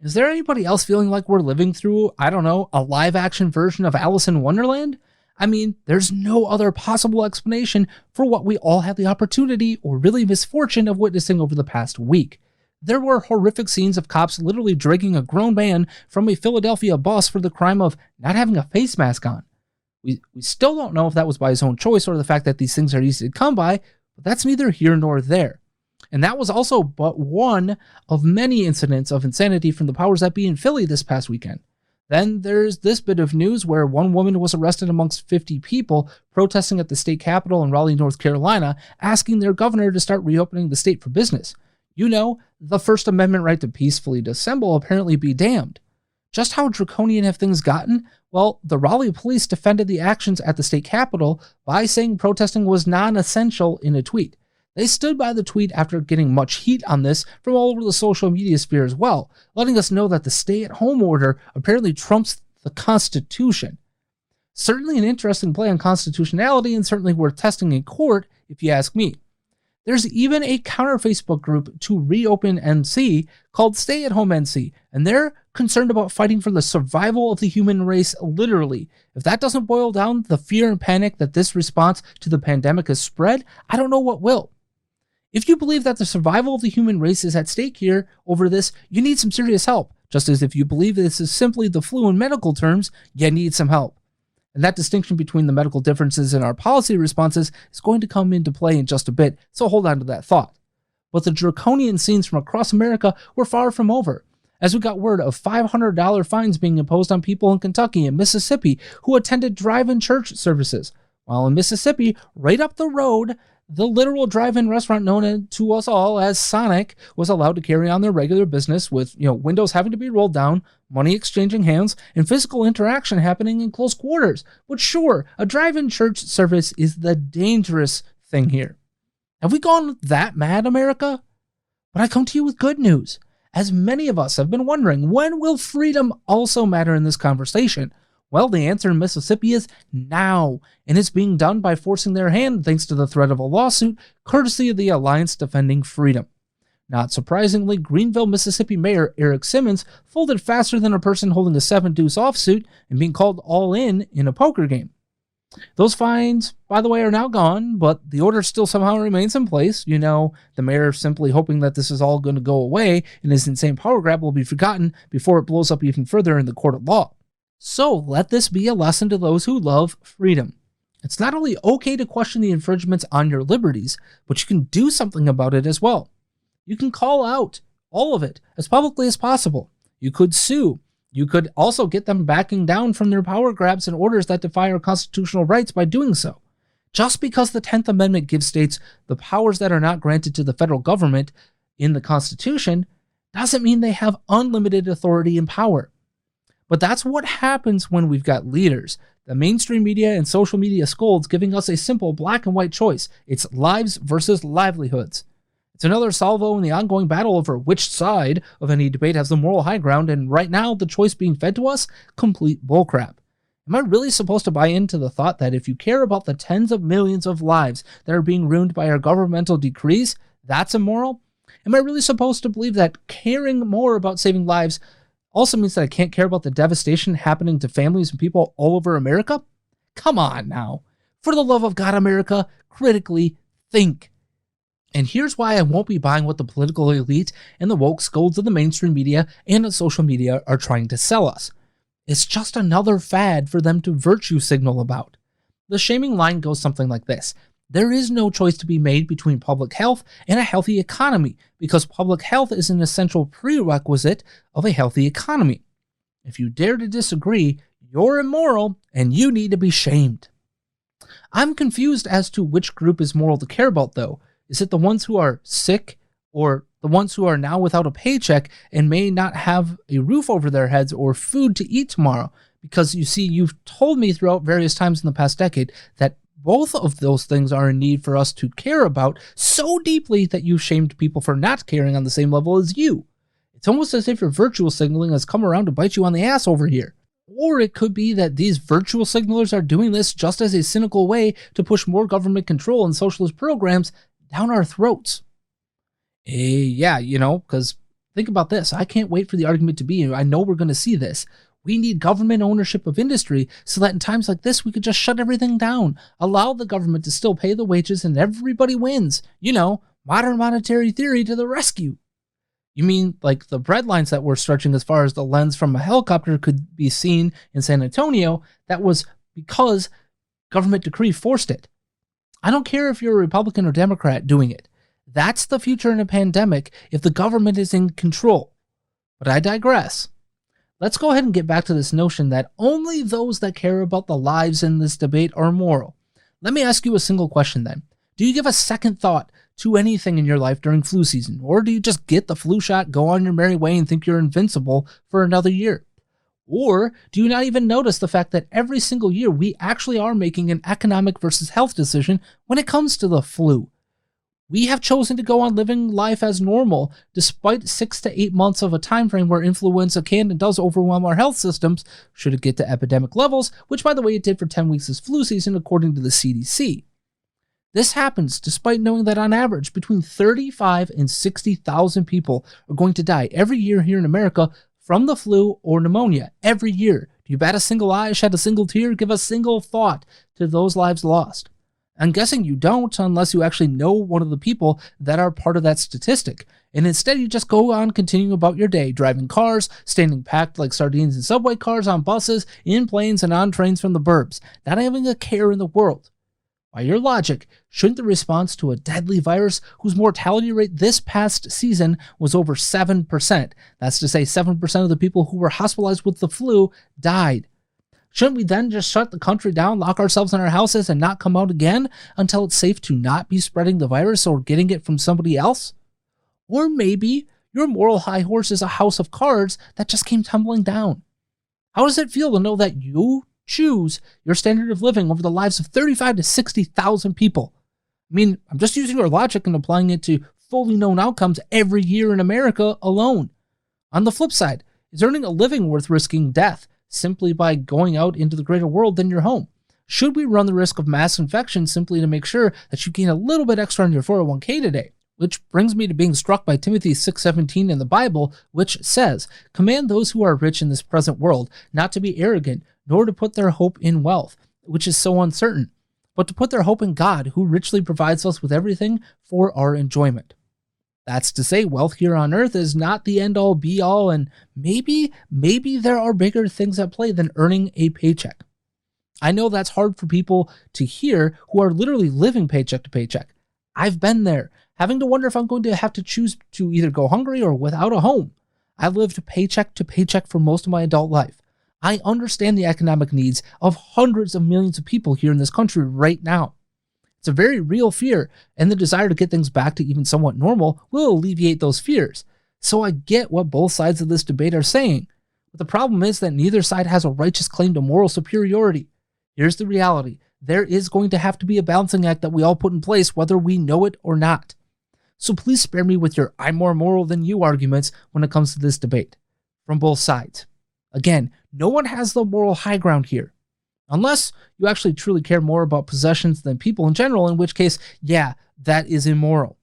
Is there anybody else feeling like we're living through, I don't know, a live action version of Alice in Wonderland? I mean, there's no other possible explanation for what we all had the opportunity or really misfortune of witnessing over the past week. There were horrific scenes of cops literally dragging a grown man from a Philadelphia bus for the crime of not having a face mask on. We still don't know if that was by his own choice or the fact that these things are easy to come by, but that's neither here nor there. And that was also but one of many incidents of insanity from the powers that be in Philly this past weekend. Then there's this bit of news where one woman was arrested amongst 50 people protesting at the state capitol in Raleigh, North Carolina, asking their governor to start reopening the state for business. You know, the First Amendment right to peacefully dissemble apparently be damned. Just how draconian have things gotten? Well, the Raleigh police defended the actions at the state capitol by saying protesting was non-essential in a tweet. They stood by the tweet after getting much heat on this from all over the social media sphere as well, letting us know that the stay-at-home order apparently trumps the Constitution. Certainly an interesting play on constitutionality and certainly worth testing in court, if you ask me. There's even a counter Facebook group to reopen NC called Stay at Home NC, and they're concerned about fighting for the survival of the human race literally. If that doesn't boil down the fear and panic that this response to the pandemic has spread, I don't know what will. If you believe that the survival of the human race is at stake here over this, you need some serious help. Just as if you believe this is simply the flu in medical terms, you need some help. And that distinction between the medical differences in our policy responses is going to come into play in just a bit, so hold on to that thought. But the draconian scenes from across America were far from over, as we got word of $500 fines being imposed on people in Kentucky and Mississippi who attended drive-in church services. While in Mississippi, right up the road, the literal drive-in restaurant known to us all as Sonic was allowed to carry on their regular business with, windows having to be rolled down, money exchanging hands, and physical interaction happening in close quarters. But sure, a drive-in church service is the dangerous thing here. Have we gone that mad, America? But I come to you with good news. As many of us have been wondering, when will freedom also matter in this conversation? Well, the answer in Mississippi is now, and it's being done by forcing their hand thanks to the threat of a lawsuit, courtesy of the Alliance Defending Freedom. Not surprisingly, Greenville, Mississippi Mayor Eric Simmons folded faster than a person holding a 7-deuce offsuit and being called all in a poker game. Those fines, by the way, are now gone, but the order still somehow remains in place. The mayor simply hoping that this is all going to go away and his insane power grab will be forgotten before it blows up even further in the court of law. So let this be a lesson to those who love freedom. It's not only okay to question the infringements on your liberties, but you can do something about it as well. You can call out all of it as publicly as possible. You could sue. You could also get them backing down from their power grabs and orders that defy our constitutional rights by doing so. Just because the 10th Amendment gives states the powers that are not granted to the federal government in the Constitution doesn't mean they have unlimited authority and power. But that's what happens when we've got leaders, the mainstream media and social media scolds giving us a simple black and white choice. It's lives versus livelihoods. It's another salvo in the ongoing battle over which side of any debate has the moral high ground, and right now the choice being fed to us, complete bullcrap. Am I really supposed to buy into the thought that if you care about the tens of millions of lives that are being ruined by our governmental decrees, that's immoral? Am I really supposed to believe that caring more about saving lives also means that I can't care about the devastation happening to families and people all over America? Come on now. For the love of God, America, critically think. And here's why I won't be buying what the political elite and the woke scolds of the mainstream media and the social media are trying to sell us. It's just another fad for them to virtue signal about. The shaming line goes something like this. There is no choice to be made between public health and a healthy economy because public health is an essential prerequisite of a healthy economy. If you dare to disagree, you're immoral and you need to be shamed. I'm confused as to which group is moral to care about, though. Is it the ones who are sick or the ones who are now without a paycheck and may not have a roof over their heads or food to eat tomorrow? Because you see, you've told me throughout various times in the past decade that both of those things are in need for us to care about so deeply that you've shamed people for not caring on the same level as you. It's almost as if your virtual signaling has come around to bite you on the ass over here. Or it could be that these virtual signalers are doing this just as a cynical way to push more government control and socialist programs down our throats. Because Think about this. I can't wait for the argument to be, I know we're going to see this. We need government ownership of industry so that in times like this, we could just shut everything down, allow the government to still pay the wages, and everybody wins. Modern monetary theory to the rescue. You mean like the bread lines that were stretching as far as the lens from a helicopter could be seen in San Antonio? That was because government decree forced it. I don't care if you're a Republican or Democrat doing it. That's the future in a pandemic if the government is in control. But I digress. Let's go ahead and get back to this notion that only those that care about the lives in this debate are moral. Let me ask you a single question then. Do you give a second thought to anything in your life during flu season? Or do you just get the flu shot, go on your merry way, and think you're invincible for another year? Or do you not even notice the fact that every single year we actually are making an economic versus health decision when it comes to the flu? We have chosen to go on living life as normal, despite 6 to 8 months of a time frame where influenza can and does overwhelm our health systems, should it get to epidemic levels, which by the way it did for 10 weeks this flu season according to the CDC. This happens despite knowing that on average, between 35 and 60,000 people are going to die every year here in America from the flu or pneumonia. Every year. Do you bat a single eye, shed a single tear, give a single thought to those lives lost? I'm guessing you don't unless you actually know one of the people that are part of that statistic. And instead you just go on continuing about your day, driving cars, standing packed like sardines in subway cars, on buses, in planes, and on trains from the burbs, not having a care in the world. By your logic, shouldn't the response to a deadly virus whose mortality rate this past season was over 7%, that's to say 7% of the people who were hospitalized with the flu died? Shouldn't we then just shut the country down, lock ourselves in our houses, and not come out again until it's safe to not be spreading the virus or getting it from somebody else? Or maybe your moral high horse is a house of cards that just came tumbling down. How does it feel to know that you choose your standard of living over the lives of 35 to 60,000 people? I mean, I'm just using your logic and applying it to fully known outcomes every year in America alone. On the flip side, is earning a living worth risking death simply by going out into the greater world than your home? Should we run the risk of mass infection simply to make sure that you gain a little bit extra on your 401k today? Which brings me to being struck by Timothy 6:17 in the Bible, which says, "Command those who are rich in this present world not to be arrogant, nor to put their hope in wealth, which is so uncertain, but to put their hope in God, who richly provides us with everything for our enjoyment." That's to say, wealth here on earth is not the end-all be-all, and maybe there are bigger things at play than earning a paycheck. I know that's hard for people to hear who are literally living paycheck to paycheck. I've been there, having to wonder if I'm going to have to choose to either go hungry or without a home. I lived paycheck to paycheck for most of my adult life. I understand the economic needs of hundreds of millions of people here in this country right now. It's a very real fear, and the desire to get things back to even somewhat normal will alleviate those fears. So I get what both sides of this debate are saying. But the problem is that neither side has a righteous claim to moral superiority. Here's the reality. There is going to have to be a balancing act that we all put in place, whether we know it or not. So please spare me with your "I'm more moral than you" arguments when it comes to this debate, from both sides. Again, no one has the moral high ground here. Unless you actually truly care more about possessions than people in general, in which case, yeah, that is immoral.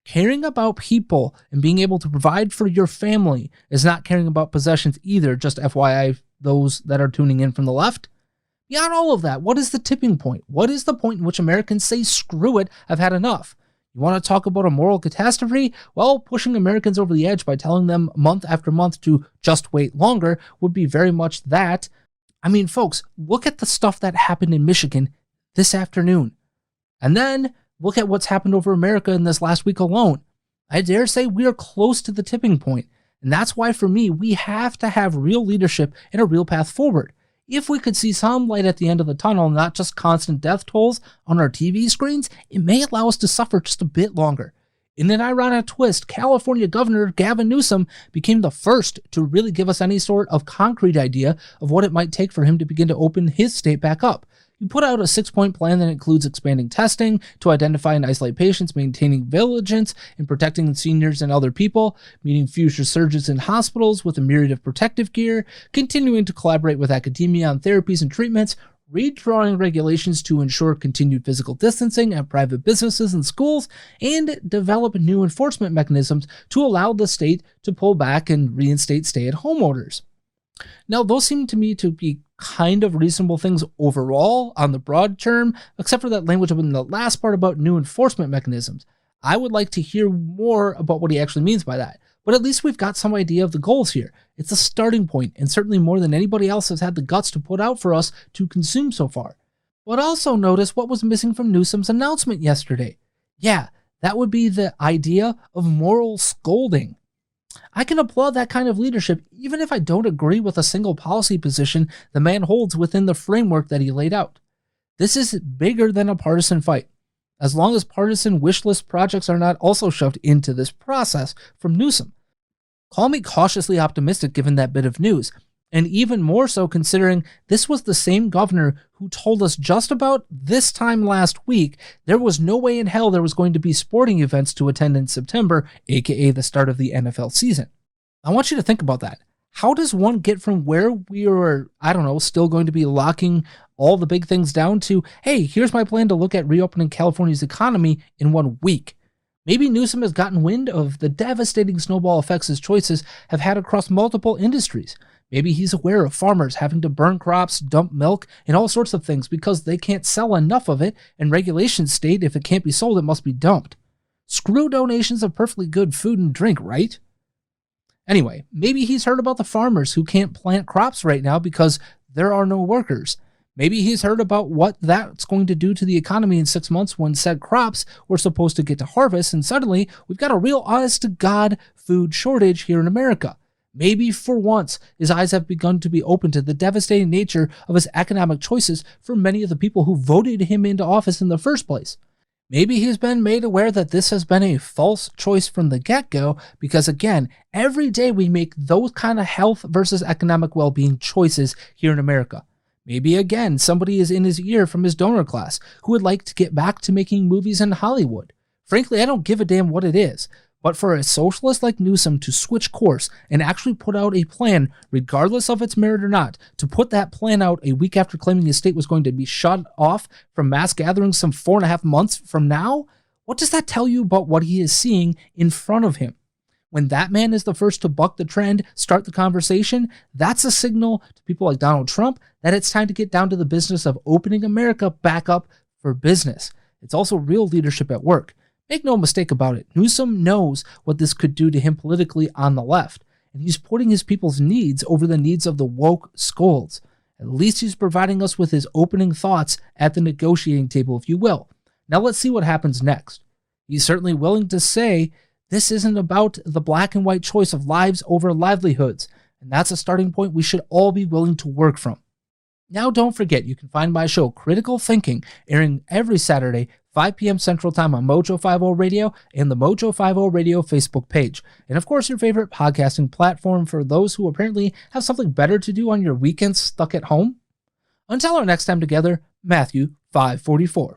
Caring about people and being able to provide for your family is not caring about possessions either, just FYI, those that are tuning in from the left. Beyond all of that, what is the tipping point? What is the point in which Americans say, screw it, I've had enough? You want to talk about a moral catastrophe? Well, pushing Americans over the edge by telling them month after month to just wait longer would be very much that. I mean, folks, look at the stuff that happened in Michigan this afternoon. And then look at what's happened over America in this last week alone. I dare say we are close to the tipping point. And that's why, for me, we have to have real leadership and a real path forward. If we could see some light at the end of the tunnel, not just constant death tolls on our TV screens, it may allow us to suffer just a bit longer. In an ironic twist, California Governor Gavin Newsome became the first to really give us any sort of concrete idea of what it might take for him to begin to open his state back up. He put out a 6-point plan that includes expanding testing to identify and isolate patients, maintaining vigilance in protecting seniors and other people, meeting future surges in hospitals with a myriad of protective gear, continuing to collaborate with academia on therapies and treatments, redrawing regulations to ensure continued physical distancing at private businesses and schools, and develop new enforcement mechanisms to allow the state to pull back and reinstate stay-at-home orders. Now, those seem to me to be kind of reasonable things overall on the broad term, except for that language in the last part about new enforcement mechanisms. I would like to hear more about what he actually means by that. But at least we've got some idea of the goals here. It's a starting point, and certainly more than anybody else has had the guts to put out for us to consume so far. But also notice what was missing from Newsome's announcement yesterday. Yeah, that would be the idea of moral scolding. I can applaud that kind of leadership even if I don't agree with a single policy position the man holds within the framework that he laid out. This is bigger than a partisan fight, as long as partisan wish list projects are not also shoved into this process from Newsome. Call me cautiously optimistic given that bit of news, and even more so considering this was the same governor who told us just about this time last week there was no way in hell there was going to be sporting events to attend in September, aka the start of the NFL season. I want you to think about that. How does one get from where we are, still going to be locking all the big things down to, hey, here's my plan to look at reopening California's economy in 1 week? Maybe Newsome has gotten wind of the devastating snowball effects his choices have had across multiple industries. Maybe he's aware of farmers having to burn crops, dump milk, and all sorts of things because they can't sell enough of it, and regulations state if it can't be sold, it must be dumped. Screw donations of perfectly good food and drink, right? Anyway, maybe he's heard about the farmers who can't plant crops right now because there are no workers. Maybe he's heard about what that's going to do to the economy in 6 months when said crops were supposed to get to harvest, and suddenly we've got a real honest-to-God food shortage here in America. Maybe for once, his eyes have begun to be open to the devastating nature of his economic choices for many of the people who voted him into office in the first place. Maybe he's been made aware that this has been a false choice from the get-go because, again, every day we make those kind of health versus economic well-being choices here in America. Maybe, again, somebody is in his ear from his donor class who would like to get back to making movies in Hollywood. Frankly, I don't give a damn what it is. But for a socialist like Newsome to switch course and actually put out a plan, regardless of its merit or not, to put that plan out a week after claiming his state was going to be shut off from mass gatherings some 4.5 months from now, what does that tell you about what he is seeing in front of him? When that man is the first to buck the trend, start the conversation, that's a signal to people like Donald Trump that it's time to get down to the business of opening America back up for business. It's also real leadership at work. Make no mistake about it, Newsome knows what this could do to him politically on the left, and he's putting his people's needs over the needs of the woke Scolds. At least he's providing us with his opening thoughts at the negotiating table, if you will. Now let's see what happens next. He's certainly willing to say this isn't about the black and white choice of lives over livelihoods, and that's a starting point we should all be willing to work from. Now don't forget, you can find my show Critical Thinking airing every Saturday, 5 p.m. Central Time on Mojo 50 Radio and the Mojo 50 Radio Facebook page. And of course, your favorite podcasting platform for those who apparently have something better to do on your weekends stuck at home. Until our next time together, Matthew 5:44.